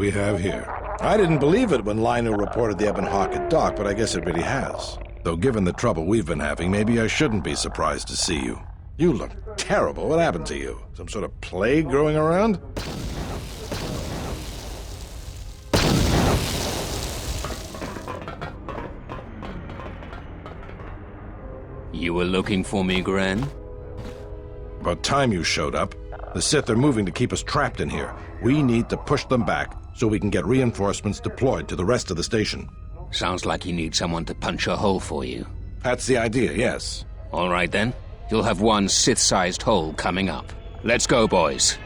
we have here? I didn't believe it when Lino reported the Ebon Hawk at dock, but I guess it really has. Though given the trouble we've been having, maybe I shouldn't be surprised to see you. You look terrible. What happened to you? Some sort of plague growing around? You were looking for me, Gren? About time you showed up. The Sith are moving to keep us trapped in here. We need to push them back so we can get reinforcements deployed to the rest of the station. Sounds like you need someone to punch a hole for you. That's the idea, yes. All right then. You'll have one Sith-sized hole coming up. Let's go, boys.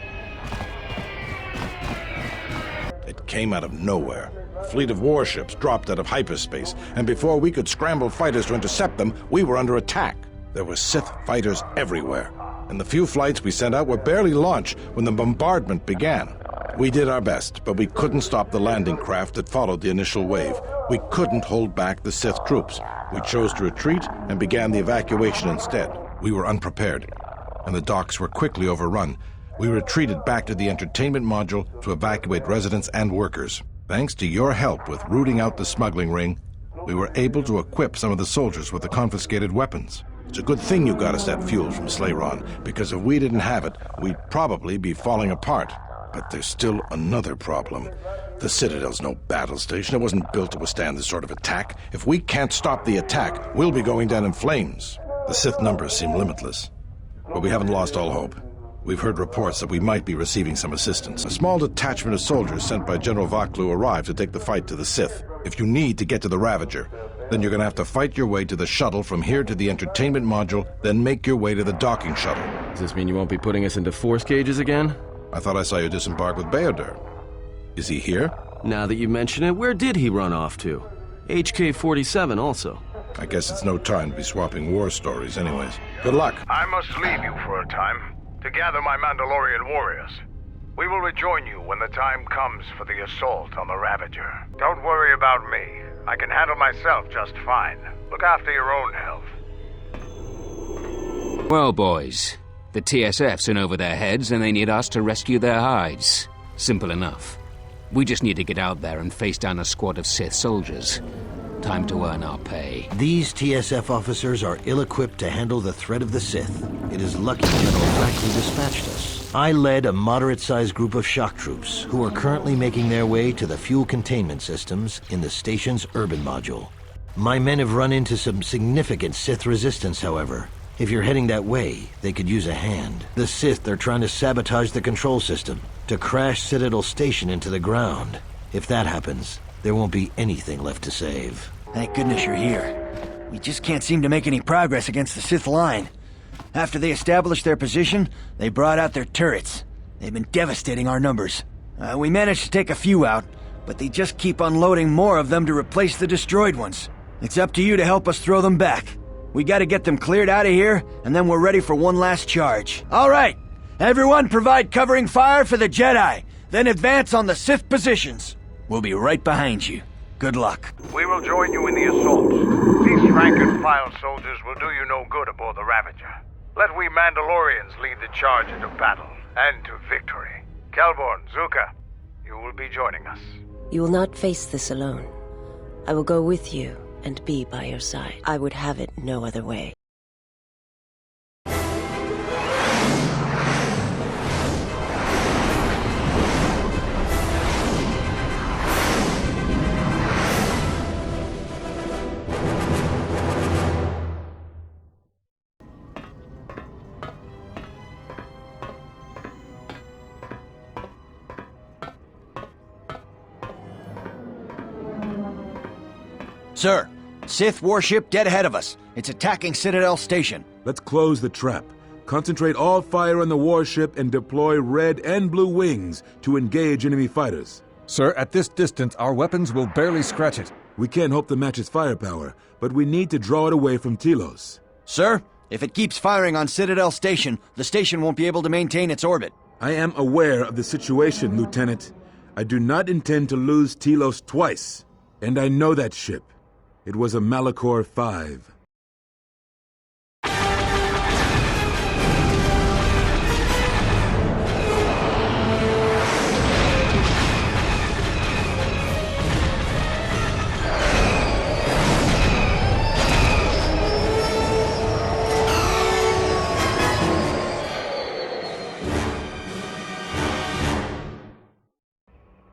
It came out of nowhere. A fleet of warships dropped out of hyperspace, and before we could scramble fighters to intercept them, we were under attack. There were Sith fighters everywhere, and the few flights we sent out were barely launched when the bombardment began. We did our best, but we couldn't stop the landing craft that followed the initial wave. We couldn't hold back the Sith troops. We chose to retreat and began the evacuation instead. We were unprepared, and the docks were quickly overrun. We retreated back to the entertainment module to evacuate residents and workers. Thanks to your help with rooting out the smuggling ring, we were able to equip some of the soldiers with the confiscated weapons. It's a good thing you got us that fuel from Slayron, because if we didn't have it, we'd probably be falling apart. But there's still another problem. The Citadel's no battle station. It wasn't built to withstand this sort of attack. If we can't stop the attack, we'll be going down in flames. The Sith numbers seem limitless, but we haven't lost all hope. We've heard reports that we might be receiving some assistance. A small detachment of soldiers sent by General Vaklu arrived to take the fight to the Sith. If you need to get to the Ravager, then you're going to have to fight your way to the shuttle from here to the entertainment module, then make your way to the docking shuttle. Does this mean you won't be putting us into force cages again? I thought I saw you disembark with Bao-Dur. Is he here? Now that you mention it, where did he run off to? HK-47 also. I guess it's no time to be swapping war stories anyways. Good luck. I must leave you for a time to gather my Mandalorian warriors. We will rejoin you when the time comes for the assault on the Ravager. Don't worry about me. I can handle myself just fine. Look after your own health. Well, boys, the TSF's in over their heads and they need us to rescue their hides. Simple enough. We just need to get out there and face down a squad of Sith soldiers. Time to earn our pay. These TSF officers are ill-equipped to handle the threat of the Sith. It is lucky General Vaklu dispatched us. I led a moderate-sized group of shock troops who are currently making their way to the fuel containment systems in the station's urban module. My men have run into some significant Sith resistance, however. If you're heading that way, they could use a hand. The Sith are trying to sabotage the control system, to crash Citadel Station into the ground. If that happens, there won't be anything left to save. Thank goodness you're here. We just can't seem to make any progress against the Sith line. After they established their position, they brought out their turrets. They've been devastating our numbers. We managed to take a few out, but they just keep unloading more of them to replace the destroyed ones. It's up to you to help us throw them back. We gotta get them cleared out of here, and then we're ready for one last charge. All right! Everyone provide covering fire for the Jedi, then advance on the Sith positions. We'll be right behind you. Good luck. We will join you in the assault. These rank-and-file soldiers will do you no good aboard the Ravager. Let we Mandalorians lead the charge into battle and to victory. Kelborn, Zuka, you will be joining us. You will not face this alone. I will go with you and be by your side. I would have it no other way. Sir, Sith warship dead ahead of us. It's attacking Citadel Station. Let's close the trap. Concentrate all fire on the warship and deploy red and blue wings to engage enemy fighters. Sir, at this distance, our weapons will barely scratch it. We can't hope to match its firepower, but we need to draw it away from Telos. Sir, if it keeps firing on Citadel Station, the station won't be able to maintain its orbit. I am aware of the situation, Lieutenant. I do not intend to lose Telos twice, and I know that ship. It was a Malachor 5.